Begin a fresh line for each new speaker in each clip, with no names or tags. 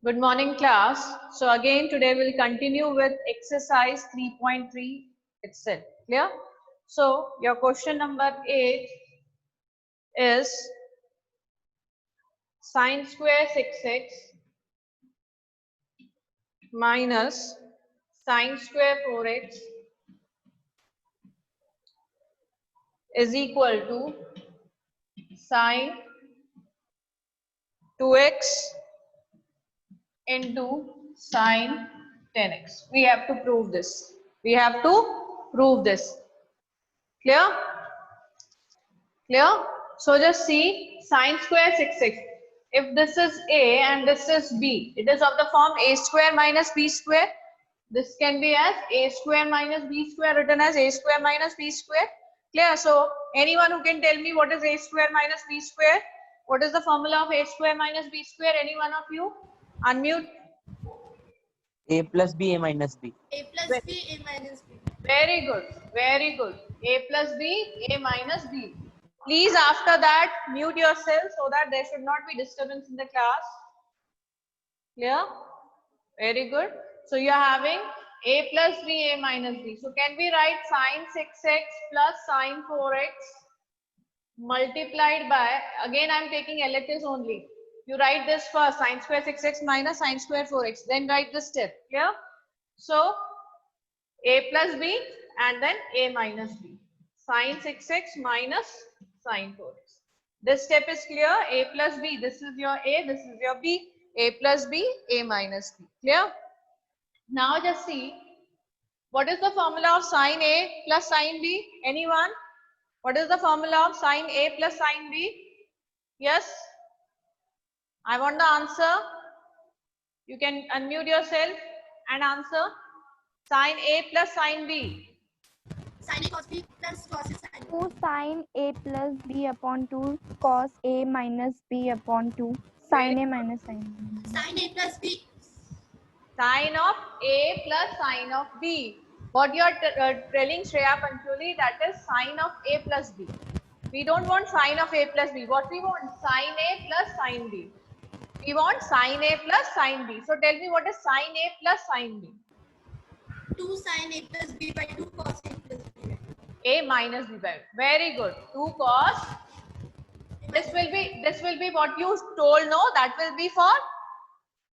Good morning, class. So again, today we'll continue with exercise 3.3 itself. Clear? So your question number 8 is sine square 6x minus sine square 4x is equal to sine 2x into sine 10x. We have to prove this. We have to prove this. Clear? Clear? So just see sine square 6x. If this is A and this is B, it is of the form A square minus B square. This can be as A square minus B square, written as A square minus B square. Clear? So anyone who can tell me what is A square minus B square? What is the formula of A square minus B square? Any one of you? Unmute.
A plus B, A minus B.
A plus B, A minus B.
Very good. Very good. A plus B, A minus B. Please after that mute yourself so that there should not be disturbance in the class. Clear? Very good. So you are having A plus B, A minus B. So can we write sine 6x plus sine 4x multiplied by, again I am taking LHS only. You write this first, sine square 6x minus sine square 4x. Then write this step. Clear? So A plus B and then A minus B. Sine 6x minus sine 4x. This step is clear. A plus B. This is your A. This is your B. A plus B. A minus B. Clear? Now just see. What is the formula of sine A plus sine B? Anyone? What is the formula of sine A plus sine B? Yes? I want the answer. You can unmute yourself and answer. Sine A plus sine B.
Sin A cos B plus cos A sin B.
2 sin A plus B upon 2 cos A minus B upon 2 sin A minus sin B.
Sin A plus B.
Sine of A plus sine of B. What you are telling Shreya Pancholi, that is sine of A plus B. We don't want sine of A plus B. What we want? Sine A plus sine B. We want sine A plus sine B. So tell me what is sine A plus sine B?
2 sin A plus B by 2 cos A plus B.
A minus B by. Very good. 2 cos. This will be what you told, no? That will be for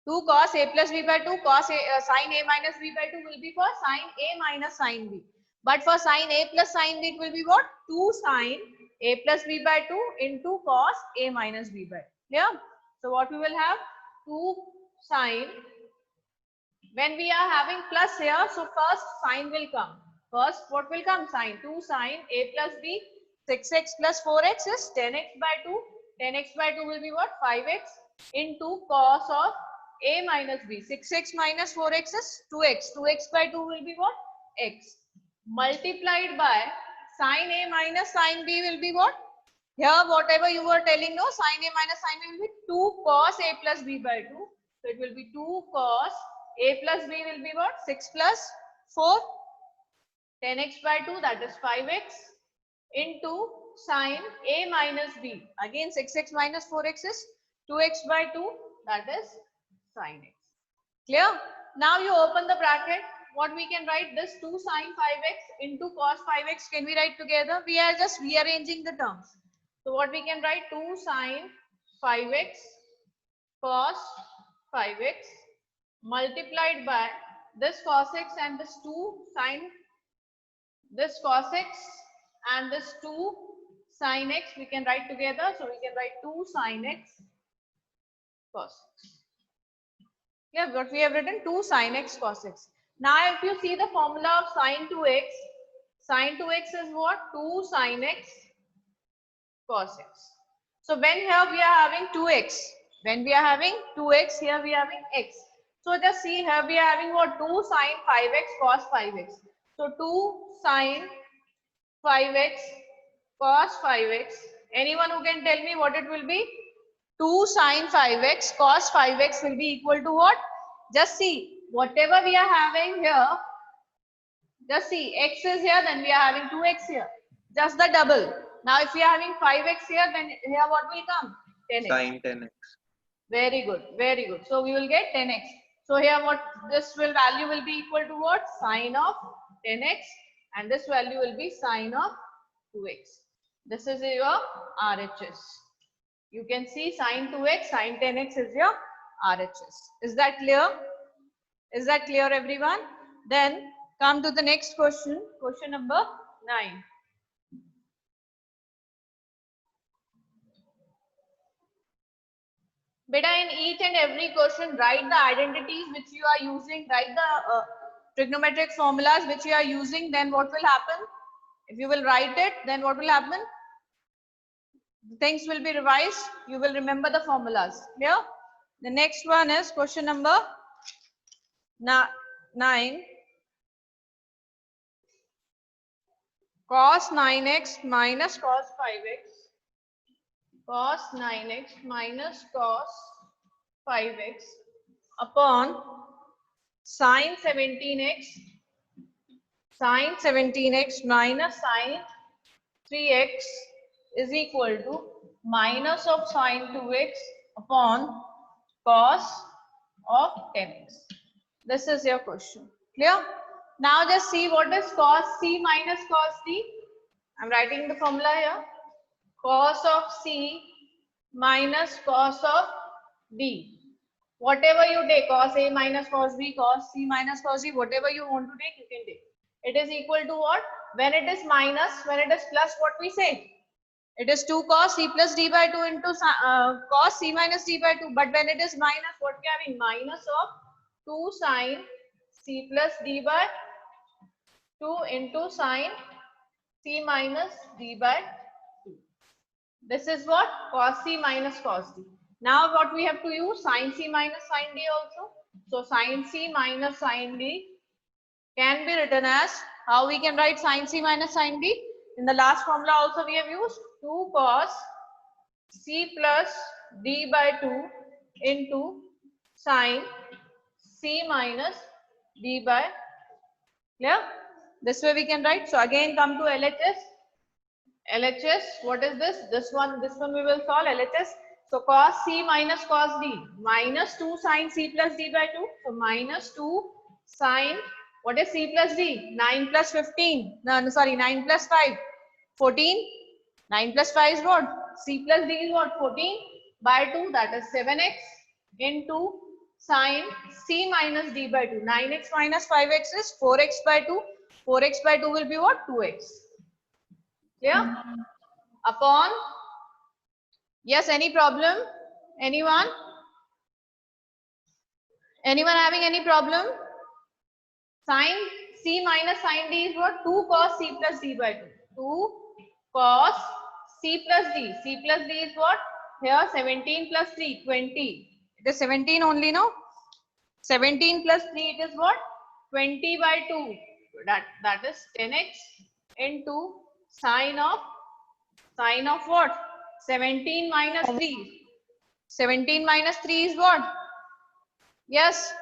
2 cos A plus B by 2 cos A, sin A minus B by 2 will be for sin A minus sin B. But for sin A plus sin B, it will be what? 2 sin A plus B by 2 into cos A minus B by. Clear? So what we will have? 2 sin. When we are having plus here, so first sin will come. First, what will come? Sin. 2 sin A plus B. 6x plus 4x is 10x by 2. 10x by 2 will be what? 5x into cos of A minus B. 6x minus 4x is 2x. 2x by 2 will be what? X. Multiplied by sin A minus sin B will be what? Here, whatever you were telling, no, sin A minus sin B will be 2 cos A plus B by 2. So it will be 2 cos A plus B will be what? 6 plus 4. 10x by 2, that is 5x into sin A minus B. Again 6x minus 4x is 2x by 2, that is sin x. Clear? Now you open the bracket. What we can write? This 2 sin 5x into cos 5x. Can we write together? We are just rearranging the terms. So what we can write? 2 sin 5x cos 5x multiplied by this cos x and this 2 sin this cos x and this 2 sin x we can write together. So we can write 2 sin x cos x. Yeah, what we have written 2 sin x cos x. Now if you see the formula of sin 2x, sin 2x is what? 2 sin x cos x. So when here we are having 2x, when we are having 2x, here we are having x. So just see here we are having what? 2 sin 5x cos 5x. So 2 sin 5x cos 5x. Anyone who can tell me what it will be? 2 sin 5x cos 5x will be equal to what? Just see, whatever we are having here, just see, x is here, then we are having 2x here. Just the double. Now if we are having 5x here, then here what will come? 10x.
Sin 10x.
Very good, very good. So we will get 10x. So here what this value will be equal to what? Sine of 10x, and this value will be sine of 2x. This is your RHS. You can see sine 2x, sine 10x is your RHS. Is that clear? Is that clear, everyone? Then come to the next question, question number 9. Beta, in each and every question, write the identities which you are using, write the trigonometric formulas which you are using, then what will happen? If you will write it, then what will happen? Things will be revised, you will remember the formulas. Clear? The next one is question number 9. Cos 9x minus cos 5x. Cos 9x minus cos 5x upon sin 17x minus sin 3x is equal to minus of sin 2x upon cos of 10x. This is your question. Clear? Now just see what is cos C minus cos D. I'm writing the formula here. Cos of C minus cos of D. Whatever you take, cos A minus cos B, cos C minus cos D, whatever you want to take, you can take. It is equal to what? When it is minus, when it is plus, what we say? It is 2 cos C plus D by 2 into cos C minus D by 2. But when it is minus, what we are having? Minus of 2 sin C plus D by 2 into sin C minus D by 2. This is what? Cos C minus cos D. Now what we have to use? Sin C minus sin D also. So sin C minus sin D can be written as, how we can write sin C minus sin D? In the last formula also we have used 2 cos C plus D by 2 into sin C minus D by, clear? This way we can write. So again come to LHS. LHS, what is this? This one we will solve LHS. So cos C minus cos D, minus 2 sin C plus D by 2. So minus 2 sin, what is C plus D? 9 plus 15. No, sorry, 9 plus 5. 14. 9 plus 5 is what? C plus D is what? 14 by 2, that is 7x into sin C minus D by 2. 9x minus 5x is 4x by 2. 4x by 2 will be what? 2x. Clear? Upon, yes, any problem? Anyone? Anyone having any problem? Sin C minus sin D is what? 2 cos C plus D by 2. 2 cos C plus D. C plus D is what? Here 17 plus 3, 20. It is 17 only, no? 17 plus 3, it is what? 20 by 2. That is 10x into sine of what? 17 minus 3. 17 minus 3 is what? Yes.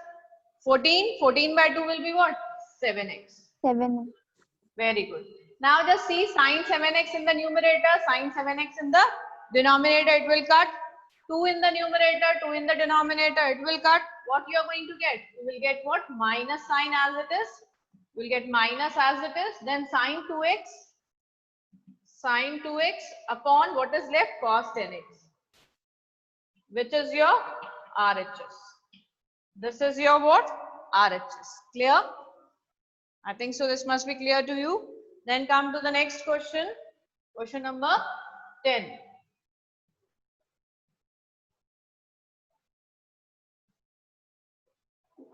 14. 14 by 2 will be what? 7x.
7.
Very good. Now just see sine 7x in the numerator, sine 7x in the denominator. It will cut. 2 in the numerator, 2 in the denominator. It will cut. What you are going to get? You will get what? Minus sine as it is. You will get minus as it is. Then sine 2x. Sine 2x upon what is left? Cos 10x. Which is your RHS. This is your what? RHS. Clear? I think so. This must be clear to you. Then come to the next question. Question number 10.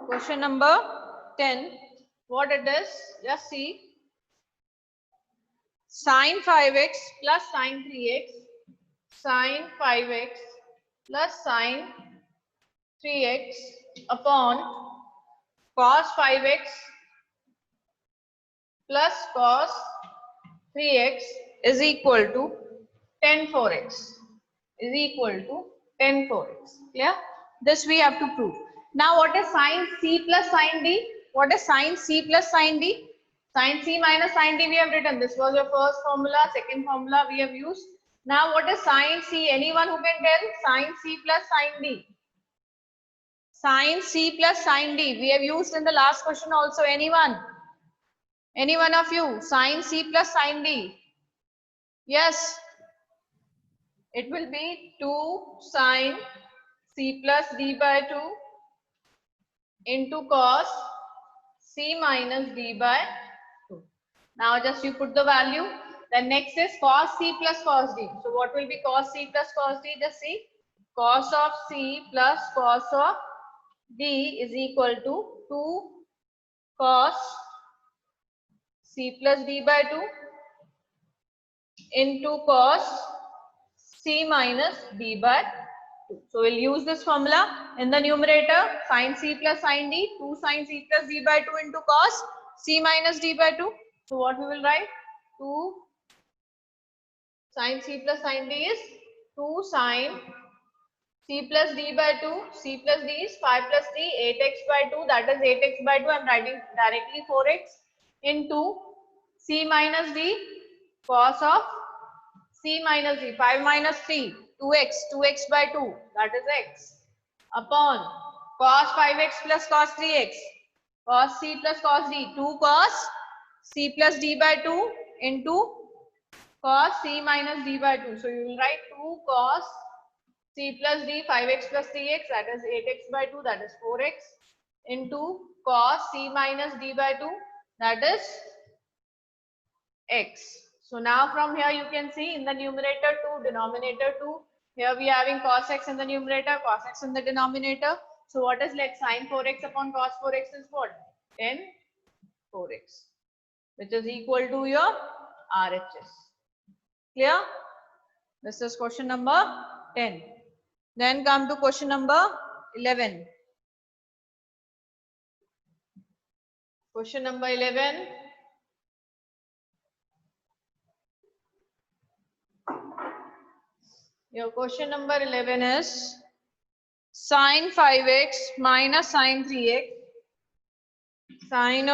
Question number 10. What it is? Just see. Sin 5x plus sin 3x. Sin 5x plus sin 3x upon cos 5x plus cos 3x is equal to tan 4x is equal to tan 4x. Clear? This we have to prove. Now what is sin C plus sin D? What is sin C plus sin D? Sin C minus sin D we have written. This was your first formula. Second formula we have used. Now what is sin C? Anyone who can tell? Sin C plus sin D. Sin C plus sin D. We have used in the last question also. Anyone? Any one of you? Sin C plus sin D. Yes. It will be 2 sin C plus D by 2 into cos C minus D by 2. Now just you put the value. Then next is cos C plus cos D. So what will be cos C plus cos D? Just see. Cos of C plus cos of D is equal to 2 cos C plus D by 2 into cos C minus D by 2. So we'll use this formula in the numerator. Sin C plus sin D, 2 sin C plus D by 2 into cos C minus D by 2. So what we will write? 2 sin C plus sin D is 2 sin C plus D by 2. C plus D is 5 plus D, 8x by 2. That is 8x by 2. I am writing directly 4x into C minus D, cos of C minus D, 5 minus 3, 2x, 2x by 2, that is x, upon cos 5x plus cos 3x, cos C plus cos D, 2 cos C plus D by 2 into cos C minus D by 2. So you will write 2 cos C plus D, 5x plus 3x, that is 8x by 2, that is 4x, into cos C minus D by 2, that is x. So now from here you can see in the numerator 2, denominator 2. Here we are having cos x in the numerator, cos x in the denominator. So what is left? Sin 4x upon cos 4x is what? 10 4x, which is equal to your RHS. Clear? This is question number 10. Then come to question number 11. Question number 11. Your question number 11 is sin 5x minus sin 3x, sin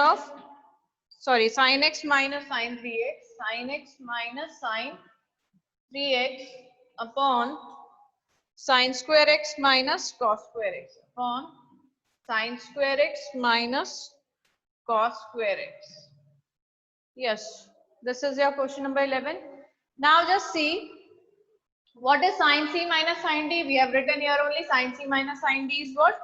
x minus sin 3x, sin x minus sin 3x upon sin square x minus cos square x upon sin square x minus cos square x. Yes, this is your question number 11. Now just see. What is sin C minus sin D? We have written here only sin C minus sin D is what?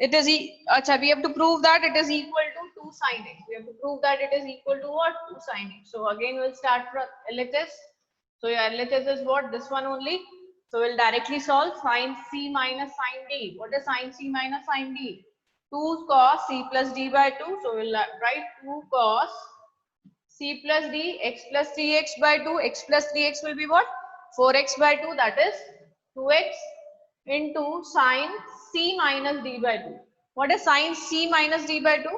It is, achha, we have to prove that it is equal to 2 sin x. We have to prove that it is equal to what? 2 sin x. So again we'll start from LHS. So your LHS is what? This one only. So we'll directly solve sin C minus sin D. What is sin C minus sin D? 2 cos C plus D by 2. So we'll write 2 cos C plus D, x plus 3x by 2. X plus 3x will be what? 4x by 2, that is 2x into sin C minus D by 2. What is sin C minus D by 2?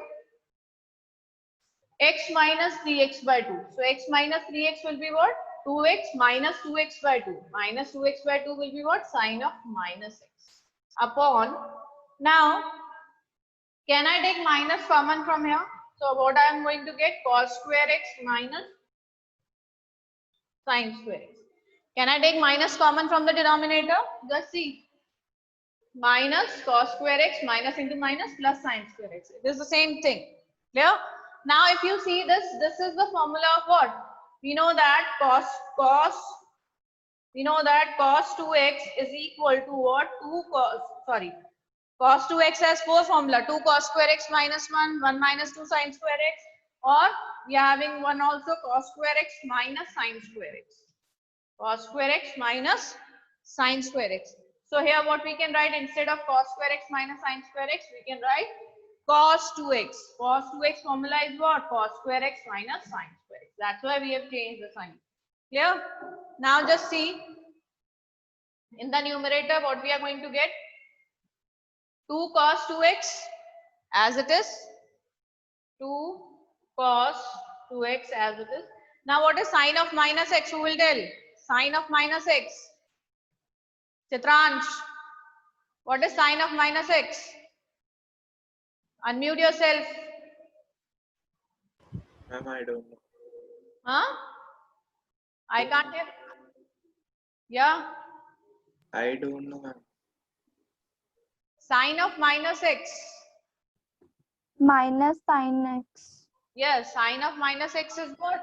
X minus 3x by 2. So x minus 3x will be what? 2x minus 2x by 2. Minus 2x by 2 will be what? Sin of minus x. Upon, now, can I take minus common from here? So what I am going to get? Cos square x minus sin square x. Can I take minus common from the denominator? Just see. Minus cos square x minus into minus plus sin square x. It is the same thing. Clear? Now if you see this is the formula of what? We know that cos 2x is equal to what? Cos 2x has 4 formula. 2 cos square x minus 1, 1 minus 2 sin square x, or we are having one also cos square x minus sin square x. Cos square x minus sin square x. So here what we can write, instead of cos square x minus sin square x, we can write cos 2x. Cos 2x formula is what? Cos square x minus sin square x. That's why we have changed the sign. Clear? Now just see, in the numerator what we are going to get? 2 cos 2x as it is. 2 cos 2x as it is. Now what is sine of minus x? Who will tell? Sine of minus x. Chitransh, what is sine of minus x? Unmute yourself.
Ma'am, I don't know.
Huh? I can't hear. Yeah.
I don't know, ma'am.
Sign of minus x.
Minus sin x.
Yes, sign of minus x is what?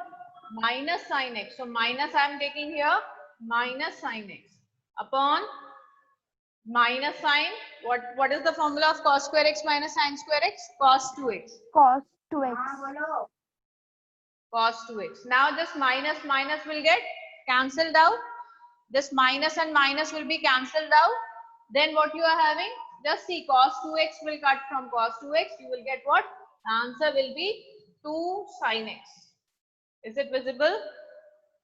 Minus sin x. So minus I am taking here, minus sin x upon minus sin. What is the formula of cos square x minus sin square x? Cos 2x.
Cos 2x.
Cos 2x. Now this minus minus will get cancelled out. This minus and minus will be cancelled out. Then what you are having? Just see, cos 2x will cut from cos 2x. You will get what? Answer will be 2 sin x. Is it visible?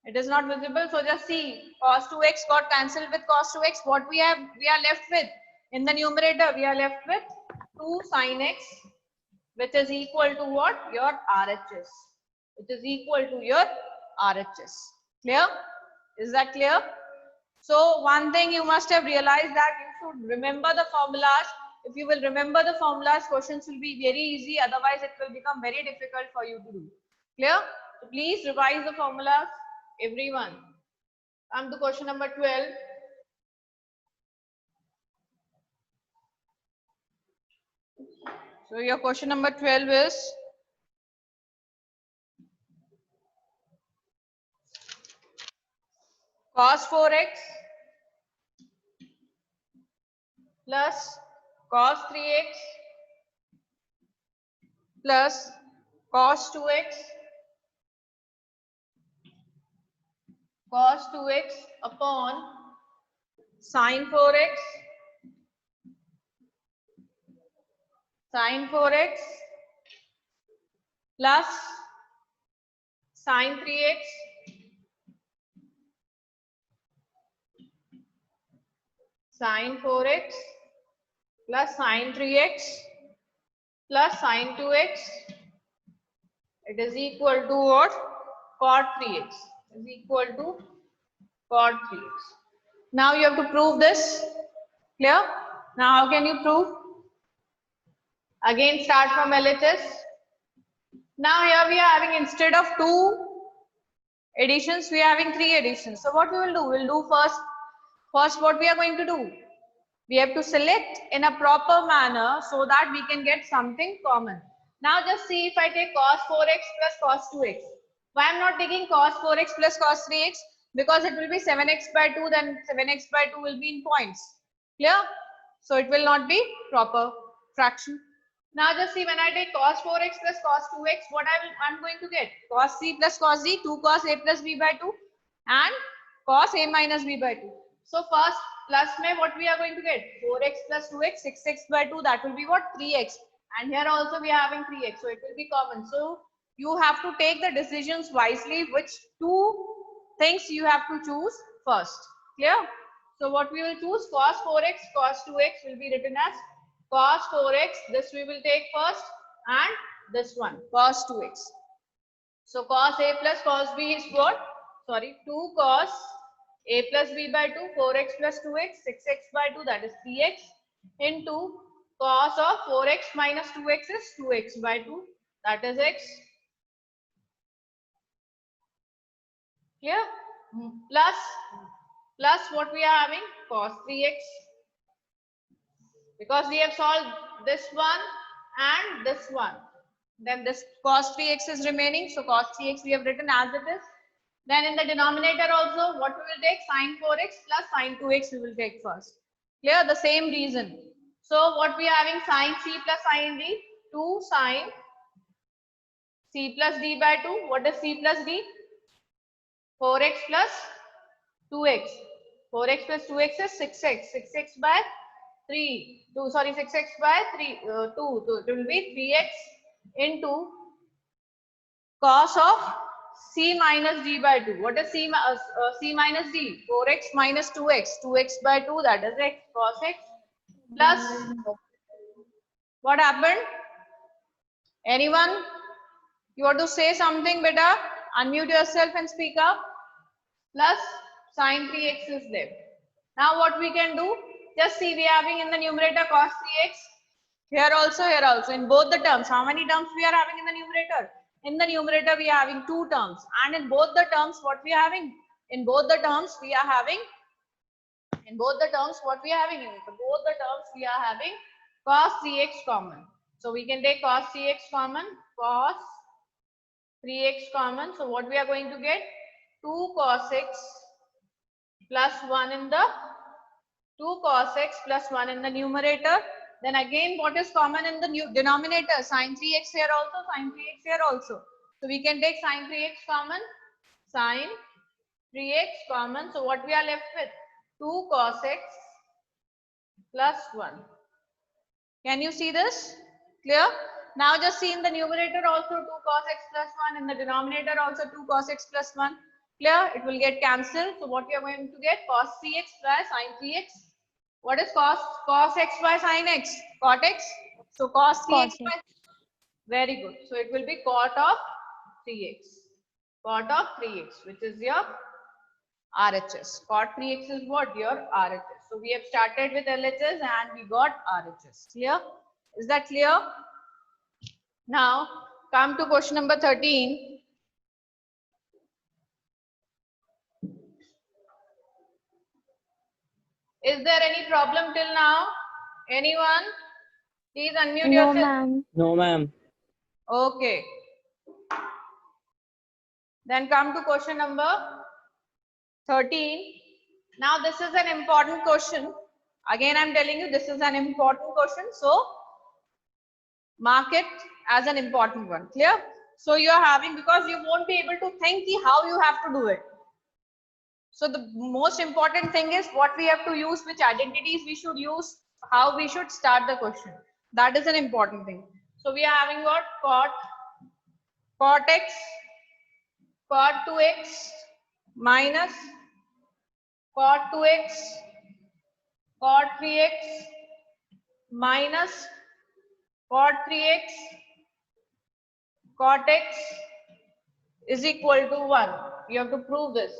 It is not visible. So just see, cos 2x got cancelled with cos 2x. What we are left with? In the numerator, we are left with 2 sin x, which is equal to what? Your RHS. Which is equal to your RHS. Clear? Is that clear? So one thing you must have realized that you should remember the formulas. If you will remember the formulas, questions will be very easy. Otherwise, it will become very difficult for you to do. Clear? So please revise the formulas, everyone. Come to question number 12. So your question number 12 is cos 4x plus cos 3x plus cos 2x upon sin 4x plus sin 3x sin 4x plus sin 3x plus sin 2x. It is equal to what? Cot 3x is equal to cot 3x. Now you have to prove this. Clear? Now how can you prove? Again start from LHS. Now here we are having, instead of 2 additions, we are having 3 additions. So what we will do? We'll do first what we are going to do? We have to select in a proper manner so that we can get something common. Now just see, if I take cos 4x plus cos 2x. Why I am not taking cos 4x plus cos 3x? Because it will be 7x by 2, then 7x by 2 will be in points. Clear? So it will not be proper fraction. Now just see, when I take cos 4x plus cos 2x, what I'm going to get? Cos c plus cos d, 2 cos a plus b by 2 and cos a minus b by 2. So first plus mein what we are going to get? 4x plus 2x, 6x by 2, that will be what? 3x. And here also we are having 3x, so it will be common. So you have to take the decisions wisely, which 2 things you have to choose first. Clear? So what we will choose? Cos 4x, cos 2x will be written as cos 4x. This we will take first, and this one, cos 2x. So cos a plus cos b is what? Sorry, 2 cos a plus b by 2, 4x plus 2x, 6x by 2, that is 3x, into cos of 4x minus 2x is 2x by 2, that is x. Clear? Plus what we are having? Cos 3x. Because we have solved this one and this one. Then this cos 3x is remaining. So cos 3x we have written as it is. Then in the denominator also, what we will take? Sin 4x plus sin 2x we will take first. Clear? The same reason. So what we are having? Sin c plus sin d. 2 sin c plus d by 2. What is c plus d? 4x plus 2x. 4x plus 2x is 6x. 6x by 3. 6x by 3. 2. So it will be 3x into cos of c minus d by 2. What is c minus d? 4x minus 2x. 2x by 2, that is x. Cos x plus what happened? Anyone? You want to say something, beta? Unmute yourself and speak up. Plus sin 3x is left. Now what we can do? Just see, we are having in the numerator cos 3x. Here also, here also. In both the terms, how many terms we are having in the numerator? In the numerator, we are having 2 terms. And in both the terms, what we are having? In both the terms, we are having In both the terms, what we are having in both the terms, we are having cos 3x common. So we can take cos 3x common, cos 3x common. So what we are going to get? 2 cos x plus 1 in the 2 cos x plus 1 in the numerator. Then again, what is common in the new denominator? Sin 3x here also, sin 3x here also. So we can take sin 3x common, sin 3x common. So what we are left with? 2 cos x plus 1. Can you see this? Clear? Now just see in the numerator also 2 cos x plus 1. In the denominator also 2 cos x plus 1. Clear? It will get cancelled. So what we are going to get? Cos 3x by sin 3x. What is cos x by sin x? Cot x. So cos 3x
Cos
by.
x.
Very good. So it will be cot of 3x. Cot of 3x, which is your RHS. Cot 3x is what? Your RHS. So we have started with LHS and we got RHS. Clear? Is that clear? Now come to question number 13. Is there any problem till now? Anyone? Please unmute
No,
yourself.
ma'am.
No, ma'am.
Okay. Then come to question number 13. Now this is an important question. Again, I'm telling you this is an important question. So mark it as an important one. Clear? So you are having, because you won't be able to think how you have to do it. So the most important thing is what we have to use, which identities we should use, how we should start the question. That is an important thing. So we are having what? Cot x, cot 2x minus cot 2x, cot 3x minus cot 3x, cot x is equal to 1. You have to prove this.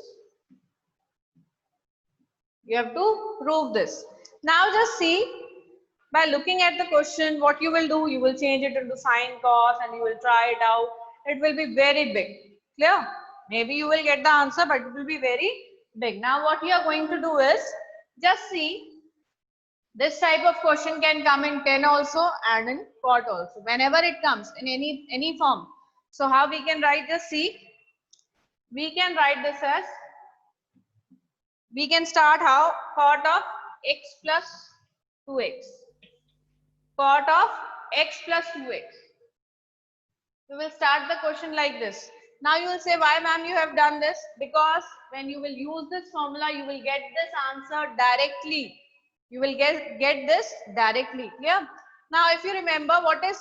You have to prove this. Now just see, by looking at the question, what you will do, you will change it into sine, cos, and you will try it out. It will be very big. Clear? Maybe you will get the answer, but it will be very big. Now what you are going to do is, just see, this type of question can come in 10 also and in cot also. Whenever it comes in any form. So how we can write this? See, we can write this as, we can start how? Cot of x plus 2x. Cot of x plus 2x. We will start the question like this. Now you will say, why ma'am you have done this? Because when you will use this formula, you will get this answer directly. You will get this directly. Clear? Now if you remember, what is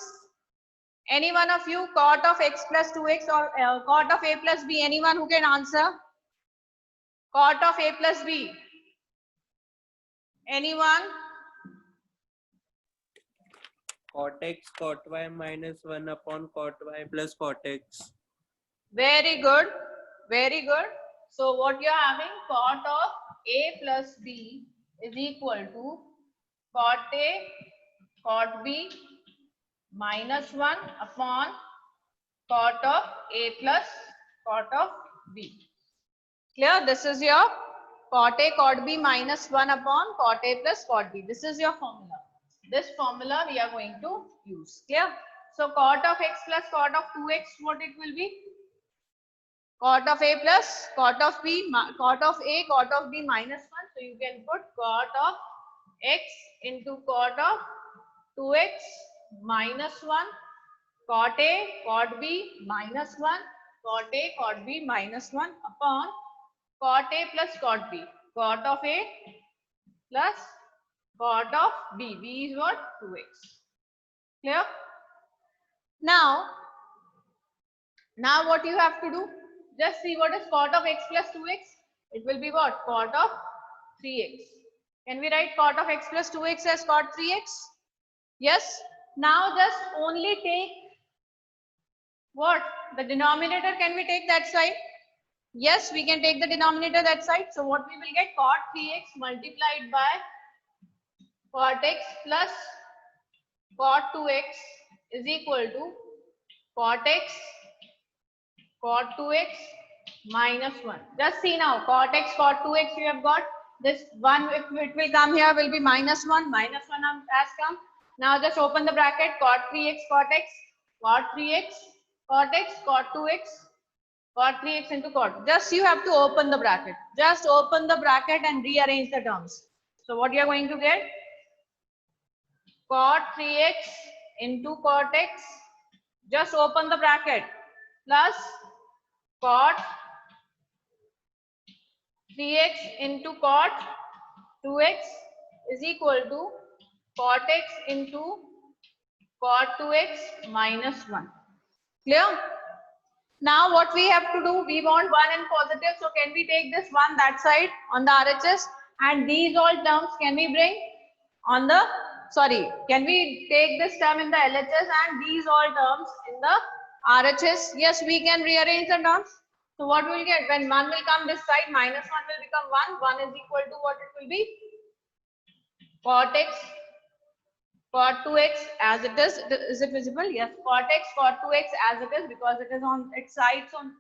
any one of you cot of x plus 2x or cot of a plus b? Anyone who can answer? Cot of a plus b. Anyone?
Cot x cot y minus 1 upon cot y plus cot x.
Very good. Very good. So what you are having? Cot of a plus b is equal to cot a cot b minus 1 upon cot of a plus cot of b. Clear? This is your cot a cot b minus 1 upon cot a plus cot b. This is your formula. This formula we are going to use. Clear? So cot of x plus cot of 2x, what it will be? Cot of a plus cot of b, cot of a cot of b minus 1. So you can put cot of x into cot of 2x minus 1, cot a cot b minus 1, cot a cot b minus 1 upon cot a plus cot b. Cot of a plus cot of b. b is what? 2x. Clear? Now what you have to do? Just see what is cot of x plus 2x. It will be what? Cot of 3x. Can we write cot of x plus 2x as cot 3x? Yes. Now just only take what? The denominator, can we take that side? Yes, we can take the denominator that side. So what we will get? Cot 3x multiplied by cot x plus cot 2x is equal to cot x cot 2x minus 1. Just see now, cot x cot 2x you have got. This 1, if it will come here, will be -1. -1 has come. Now just open the bracket. Cot 3x cot x, cot 3x cot x, cot 2x, cot 3x into cot. Just you have to open the bracket. Just open the bracket and rearrange the terms. So what you are going to get? Cot 3x into cot x. Just open the bracket. Plus cot 3x into cot 2x is equal to cot x into cot 2x minus 1. Clear? Now what we have to do, we want 1 in positive, so can we take this 1 that side on the RHS, and these all terms can we bring on the, sorry, can we take this term in the LHS and these all terms in the RHS? Yes, we can rearrange the terms. So what we will get, when 1 will come this side, -1 will become 1. 1 is equal to what it will be? Cot x, cot 2x as it is. Is it visible? Yes, cot x, cot 2x as it is, because it is on its sides on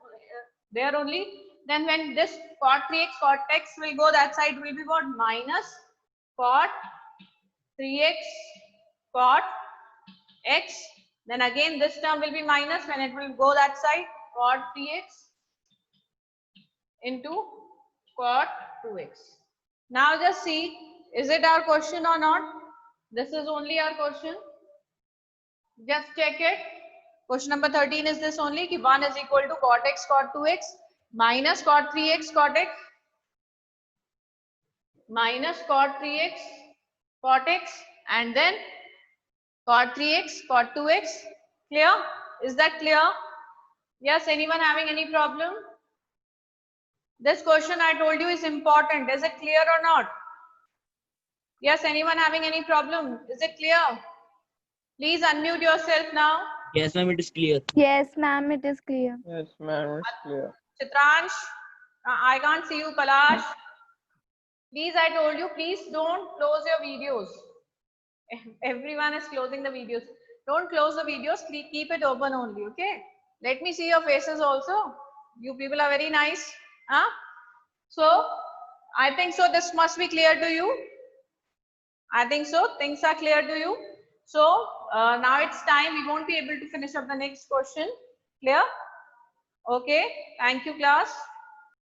there only. Then when this cot 3x, cot x will go that side, will be what? Minus cot 3x, cot x. Then again this term will be minus when it will go that side, cot 3x into cot 2x. Now just see, is it our question or not? This is only our question. Just check it. Question number 13 is this only, ki 1 is equal to cot x cot 2x minus cot 3x cot x minus cot 3x cot x and then cot 3x cot 2x. Clear? Is that clear? Yes, anyone having any problem? This question I told you is important. Is it clear or not? Yes, anyone having any problem? Is it clear? Please unmute yourself now.
Yes, ma'am, it is clear.
Yes, ma'am, it is clear.
Yes, ma'am, it's clear.
Chitransh, I can't see you. Kalash, please, I told you, please don't close your videos. Everyone is closing the videos. Don't close the videos. Keep it open only. Okay. Let me see your faces also. You people are very nice. Huh? So, I think so. This must be clear to you. I think so. Things are clear to you. So, now it's time. We won't be able to finish up the next question. Clear? Okay. Thank you, class.